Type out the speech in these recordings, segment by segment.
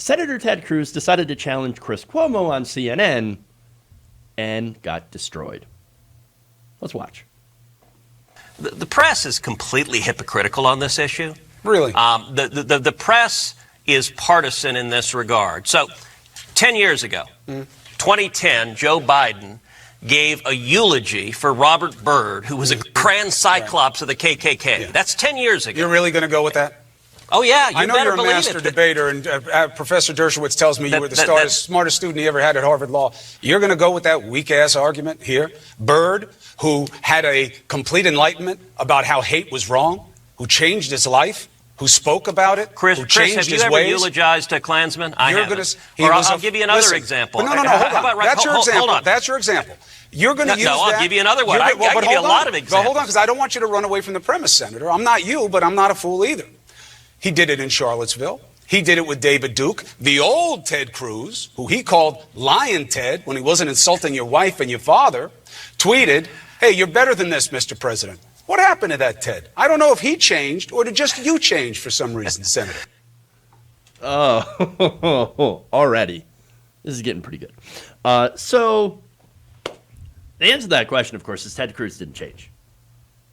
Senator Ted Cruz decided to challenge Chris Cuomo on CNN and got destroyed. Let's watch. The press is completely hypocritical on this issue. Really? The press is partisan in this regard. So 10 years ago, 2010, Joe Biden gave a eulogy for Robert Byrd, who was a grand cyclops of the KKK. Yeah. That's 10 years ago. You're really going to go with that? Oh, yeah. You I know better you're a believe master it. debater, and Professor Dershowitz tells me you were the smartest student he ever had at Harvard Law. You're going to go with that weak-ass argument here? Byrd, who had a complete enlightenment about how hate was wrong, who changed his life, who spoke about it, Chris, who changed have you his ever ways. Eulogized a Klansman? I You're haven't. gonna, I'll give you another example. No, hold on. That's your example. Hold on. That's your example. You're going to use that. No, I'll give you another one. I give you a lot of examples. But hold on, because I don't want you to run away from the premise, Senator. I'm not you, but I'm not a fool either. He did it in Charlottesville. He did it with David Duke. The old Ted Cruz, who he called Lion Ted when he wasn't insulting your wife and your father, tweeted, "Hey, you're better than this, Mr. President." What happened to that Ted? I don't know if he changed or did just you change for some reason, Senator. Oh, already. This is getting pretty good. So, the answer to that question, of course, is Ted Cruz didn't change.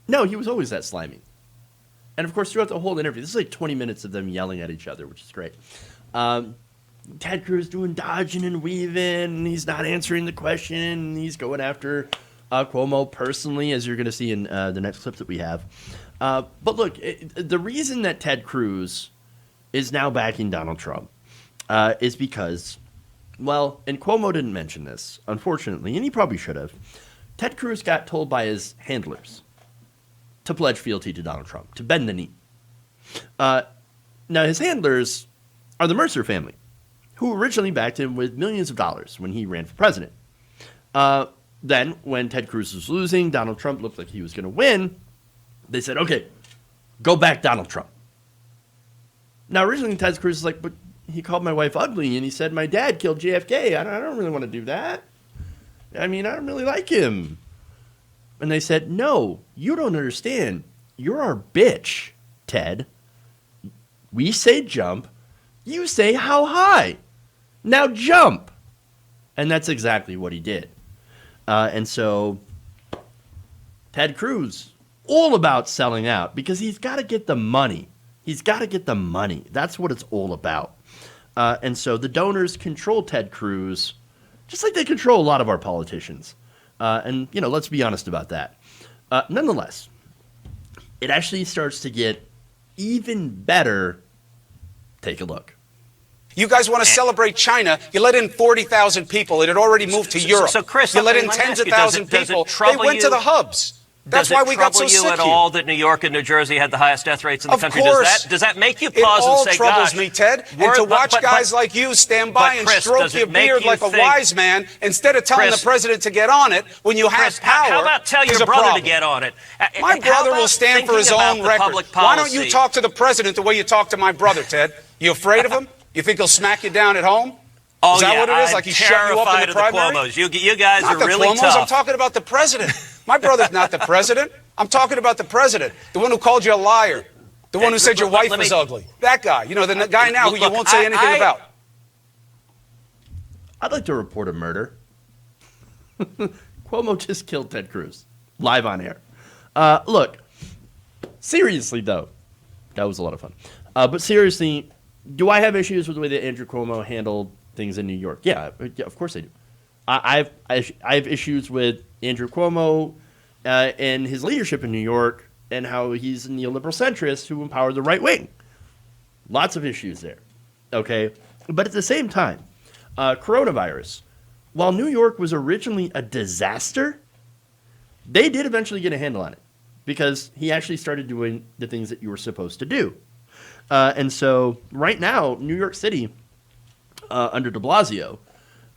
No, he was always that slimy. And, of course, throughout the whole interview, this is like 20 minutes of them yelling at each other, which is great. Ted Cruz doing dodging and weaving, and he's not answering the question, and he's going after Cuomo personally, as you're going to see in the next clip that we have. But look, the reason that Ted Cruz is now backing Donald Trump is because, well, and Cuomo didn't mention this, unfortunately, and he probably should have. Ted Cruz got told by his handlers to pledge fealty to Donald Trump, to bend the knee. Now, his handlers are the Mercer family, who originally backed him with millions of dollars when he ran for president. Then, when Ted Cruz was losing, Donald Trump looked like he was going to win, they said, okay, go back Donald Trump. Now, originally, Ted Cruz was like, but he called my wife ugly, and he said my dad killed JFK. I don't really want to do that. I mean, I don't really like him. And they said, no, you don't understand. You're our bitch, Ted. We say jump. You say how high. Now jump. And that's exactly what he did. And so Ted Cruz, all about selling out because he's got to get the money. He's got to get the money. That's what it's all about. And so the donors control Ted Cruz just like they control a lot of our politicians. And, you know, let's be honest about that. Nonetheless, it actually starts to get even better. Take a look. You guys want to celebrate China. You let in 40,000 people. It had already moved to Europe. So, Chris, you let in tens of thousands of people. They went to the hubs. That's why we got so sick here. Does it trouble you at all that New York and New Jersey had the highest death rates in the country? Of course. Does that make you pause and say, gosh? It all troubles me, Ted. And to watch guys like you stand by and stroke your beard like a wise man instead of telling the president to get on it when you have power. How about tell your brother to get on it? My brother will stand for his own record. Why don't you talk to the president the way you talk to my brother, Ted? You afraid of him? You think he'll smack you down at home? Oh, is that what it is? Like he shut you up in the primary? Cuomos. You guys not are really Cuomos, tough. I'm talking about the president. My brother's not the president. I'm talking about the president, the one who called you a liar, the one who said your wife was ugly. That guy, you know, the guy now who you won't say anything about. I'd like to report a murder. Cuomo just killed Ted Cruz live on air. Look, seriously though, that was a lot of fun. But seriously, do I have issues with the way that Andrew Cuomo handled things in New York? Yeah, of course I do. I have issues with Andrew Cuomo and his leadership in New York and how he's a neoliberal centrist who empowered the right wing. Lots of issues there. Okay? But at the same time, coronavirus, while New York was originally a disaster, they did eventually get a handle on it because he actually started doing the things that you were supposed to do. And so right now, New York City, under de Blasio,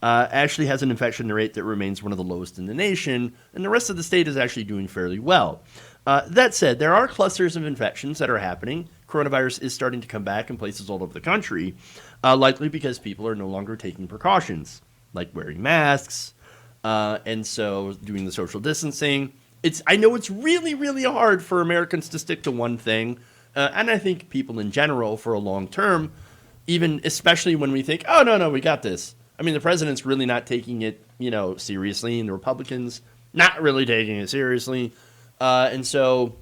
actually has an infection rate that remains one of the lowest in the nation, and the rest of the state is actually doing fairly well. That said, there are clusters of infections that are happening. Coronavirus is starting to come back in places all over the country, likely because people are no longer taking precautions, like wearing masks, and so doing the social distancing. I know it's really, really hard for Americans to stick to one thing, and I think people in general for a long term, Even especially when we think, oh, no, we got this. I mean, the president's really not taking it, seriously, and the Republicans not really taking it seriously. And so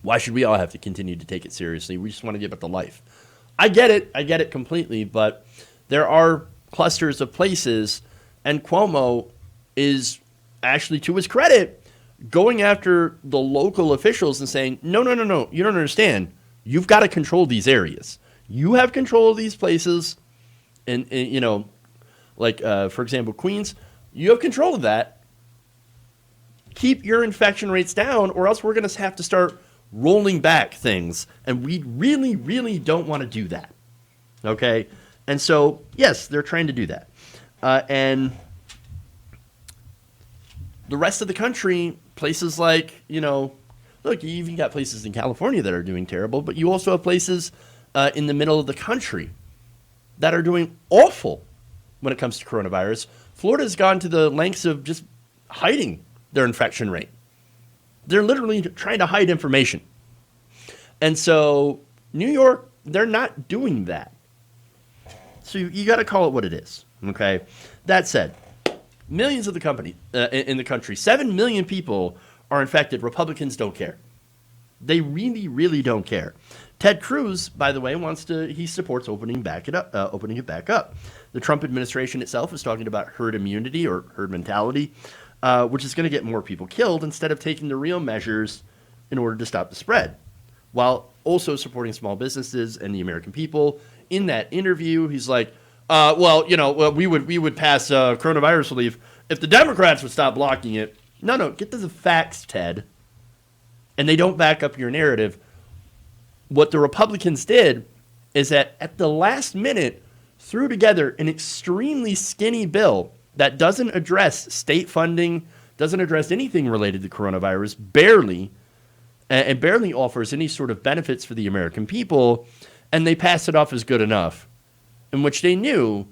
why should we all have to continue to take it seriously? We just want to get back to life. I get it completely, but there are clusters of places, and Cuomo is actually, to his credit, going after the local officials and saying, no, you don't understand. You've got to control these areas. You have control of these places, and for example, Queens, you have control of that. Keep your infection rates down, or else we're going to have to start rolling back things, and we really, really don't want to do that. Okay? And so, yes, they're trying to do that. And the rest of the country, places like, look, you even got places in California that are doing terrible, but you also have places in the middle of the country that are doing awful when it comes to coronavirus. Florida's gone to the lengths of just hiding their infection rate. They're literally trying to hide information. And so New York, they're not doing that. So you got to call it what it is, okay? That said, millions of the company in the country, 7 million people are infected. Republicans don't care. They really, really don't care. Ted Cruz, by the way, he supports opening it back up. The Trump administration itself is talking about herd immunity or herd mentality, which is going to get more people killed instead of taking the real measures in order to stop the spread, while also supporting small businesses and the American people. In that interview, he's like, we would pass coronavirus relief if the Democrats would stop blocking it. No, get to the facts, Ted. And they don't back up your narrative. What the Republicans did is that at the last minute threw together an extremely skinny bill that doesn't address state funding, doesn't address anything related to coronavirus, barely offers any sort of benefits for the American people, and they passed it off as good enough, in which they knew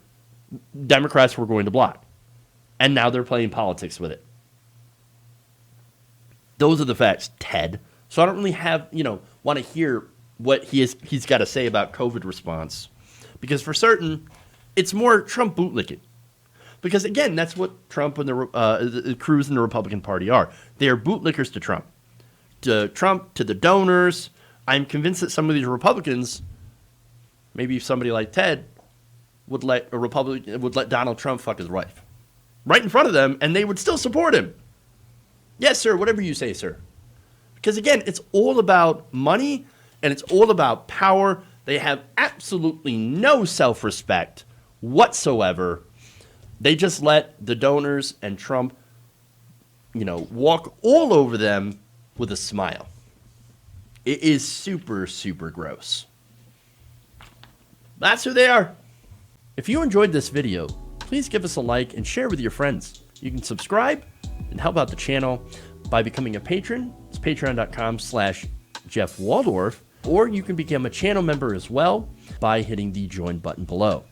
Democrats were going to block. And now they're playing politics with it. Those are the facts, Ted. So I don't really want to hear what he's got to say about COVID response, because for certain, it's more Trump bootlicking. Because again, that's what Trump and the Cruz and the Republican Party are. They are bootlickers to Trump, to the donors. I'm convinced that some of these Republicans, maybe somebody like Ted, would let Donald Trump fuck his wife right in front of them, and they would still support him. Yes, sir. Whatever you say, sir. Because again, it's all about money and it's all about power. They have absolutely no self-respect whatsoever. They just let the donors and Trump, walk all over them with a smile. It is super, super gross. That's who they are. If you enjoyed this video, please give us a like and share with your friends. You can subscribe and help out the channel by becoming a patron. It's patreon.com/Jeff Waldorf. Or you can become a channel member as well by hitting the join button below.